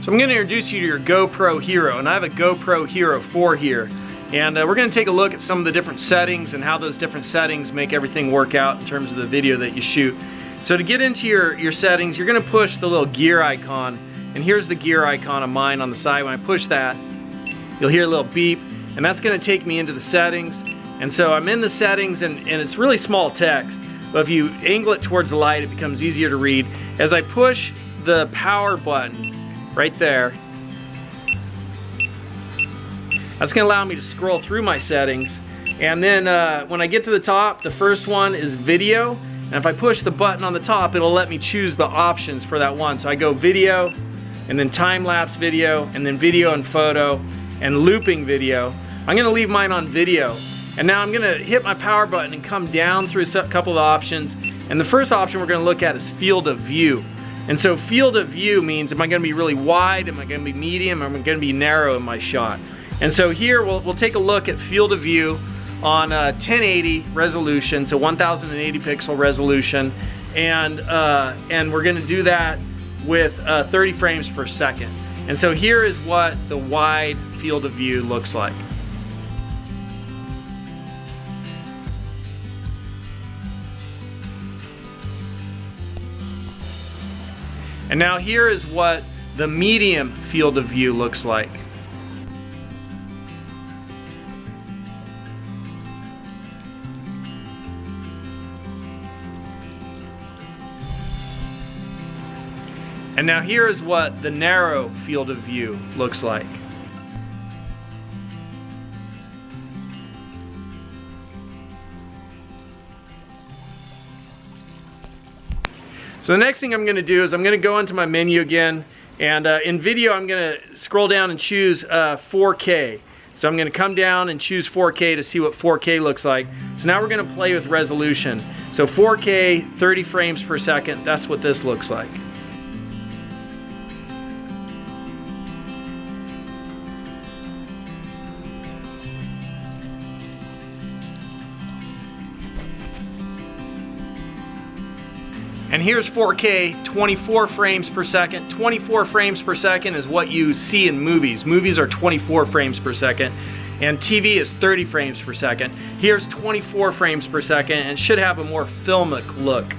So I'm going to introduce you to your GoPro Hero, and I have a GoPro Hero 4 here. And we're going to take a look at some of the different settings and how those different settings make everything work out in terms of the video that you shoot. So to get into your settings, you're going to push the little gear icon, and here's the gear icon of mine on the side. When I push that, you'll hear a little beep, and that's going to take me into the settings. And so I'm in the settings, and it's really small text, but if you angle it towards the light, it becomes easier to read. As I push the power button right there, that's going to allow me to scroll through my settings. And then when I get to the top, the first one is video, and if I push the button on the top, it'll let me choose the options for that one. So I go video, and then time-lapse video, and then video and photo, and looping video. I'm going to leave mine on video. And now I'm going to hit my power button and come down through a couple of options. And the first option we're going to look at is field of view. And so field of view means, am I going to be really wide, am I going to be medium, or am I going to be narrow in my shot? And so here we'll take a look at field of view on 1080 resolution, so 1080 pixel resolution, and we're going to do that with 30 frames per second. And so here is what the wide field of view looks like. And now here is what the medium field of view looks like. And now here is what the narrow field of view looks like. So the next thing I'm going to do is I'm going to go into my menu again, and in video I'm going to scroll down and choose 4K. So I'm going to come down and choose 4K to see what 4K looks like. So now we're going to play with resolution. So 4K, 30 frames per second, that's what this looks like. And here's 4K, 24 frames per second. 24 frames per second is what you see in movies. Movies are 24 frames per second, and TV is 30 frames per second. Here's 24 frames per second, and it should have a more filmic look.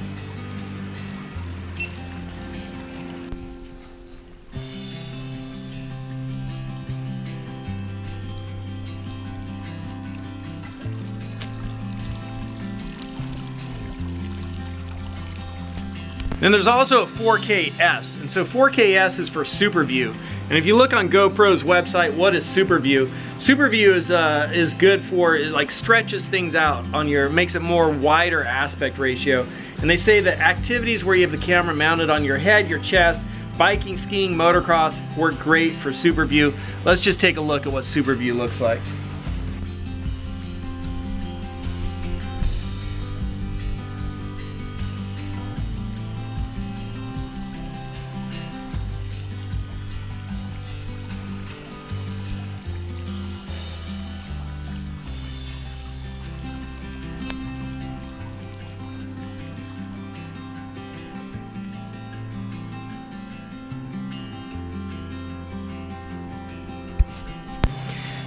Then there's also a 4K-S, and so 4K-S is for Super View. And if you look on GoPro's website, what is Super View? Super View is good for, it like stretches things out on your, makes it more wider aspect ratio. And they say that activities where you have the camera mounted on your head, your chest, biking, skiing, motocross, work great for Super View. Let's just take a look at what Super View looks like.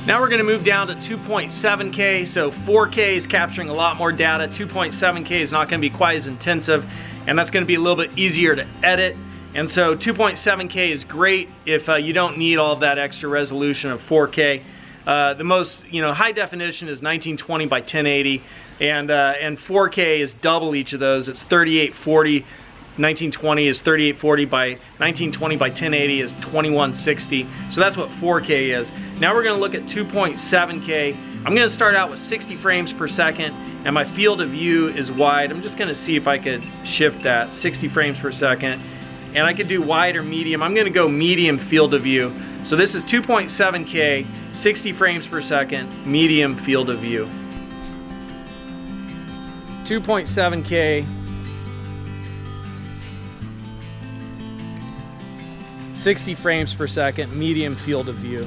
Now we're going to move down to 2.7K, so 4K is capturing a lot more data. 2.7K is not going to be quite as intensive, and that's going to be a little bit easier to edit. And so 2.7K is great if you don't need all of that extra resolution of 4K. The most, high definition is 1920 by 1080, and 4K is double each of those. It's 3840. 1920 is 3840 by 1920 by 1080 is 2160. So that's what 4K is. Now we're going to look at 2.7K. I'm going to start out with 60 frames per second, and my field of view is wide. I'm just going to see if I could shift that 60 frames per second, and I could do wide or medium. I'm going to go medium field of view. So this is 2.7K, 60 frames per second, medium field of view. 2.7K, 60 frames per second, medium field of view.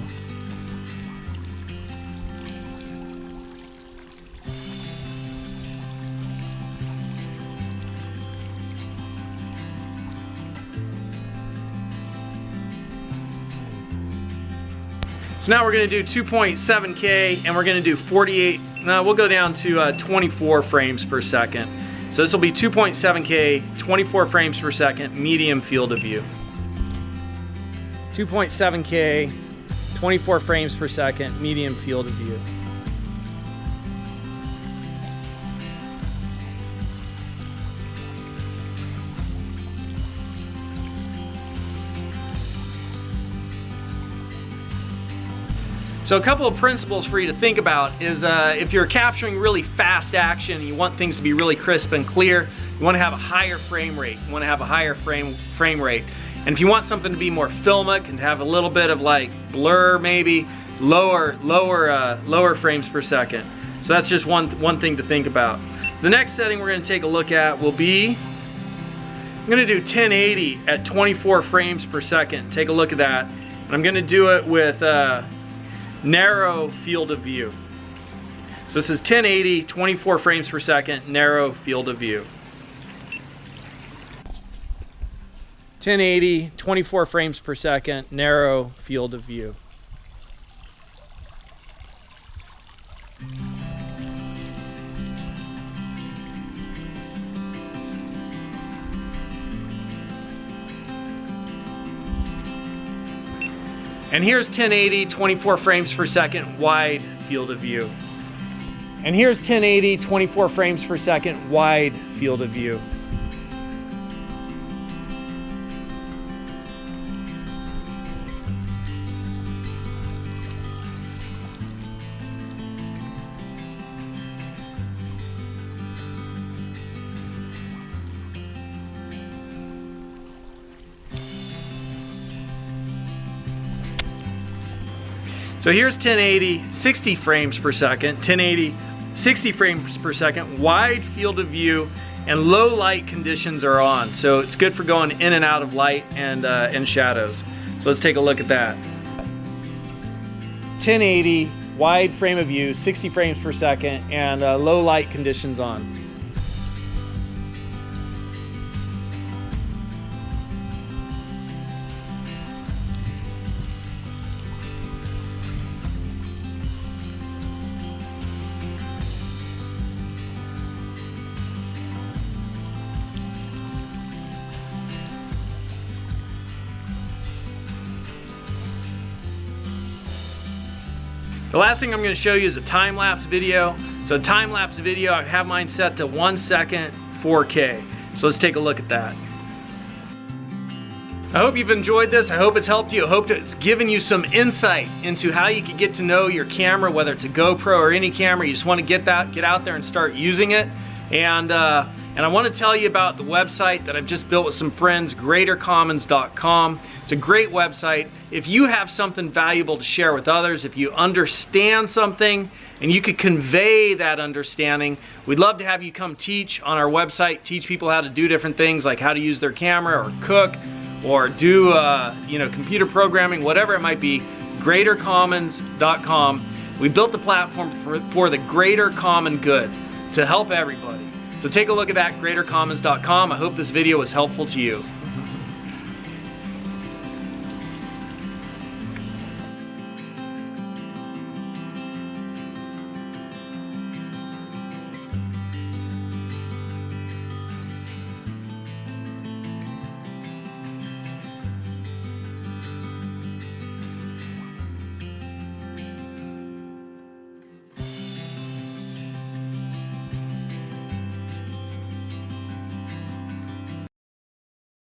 So now we're going to do 2.7K and we're going to do 48, no, we'll go down to 24 frames per second. So this will be 2.7K, 24 frames per second, medium field of view. 2.7K, 24 frames per second, medium field of view. So a couple of principles for you to think about is if you're capturing really fast action, you want things to be really crisp and clear, you want to have a higher frame rate. You want to have a higher frame rate. And if you want something to be more filmic and to have a little bit of like blur, maybe lower frames per second. So that's just one thing to think about. The next setting we're going to take a look at will be, I'm going to do 1080 at 24 frames per second. Take a look at that. And I'm going to do it with narrow field of view. So this is 1080, 24 frames per second, narrow field of view. 1080, 24 frames per second, narrow field of view. And here's 1080, 24 frames per second, wide field of view. And here's 1080, 24 frames per second, wide field of view. So here's 1080, 60 frames per second, 1080, 60 frames per second, wide field of view, and low light conditions are on. So it's good for going in and out of light and shadows. So let's take a look at that. 1080, wide frame of view, 60 frames per second, and low light conditions on. The last thing I'm going to show you is a time-lapse video. So time-lapse video, I have mine set to 1 second, 4K. So let's take a look at that. I hope you've enjoyed this. I hope it's helped you. I hope it's given you some insight into how you can get to know your camera, whether it's a GoPro or any camera. You just want to get out there and start using it. And I want to tell you about the website that I've just built with some friends, greatercommons.com. It's a great website. If you have something valuable to share with others, if you understand something and you could convey that understanding, we'd love to have you come teach on our website, teach people how to do different things like how to use their camera or cook or do computer programming, whatever it might be. greatercommons.com. We built the platform for the greater common good to help everybody. So take a look at that, greatercommons.com. I hope this video was helpful to you.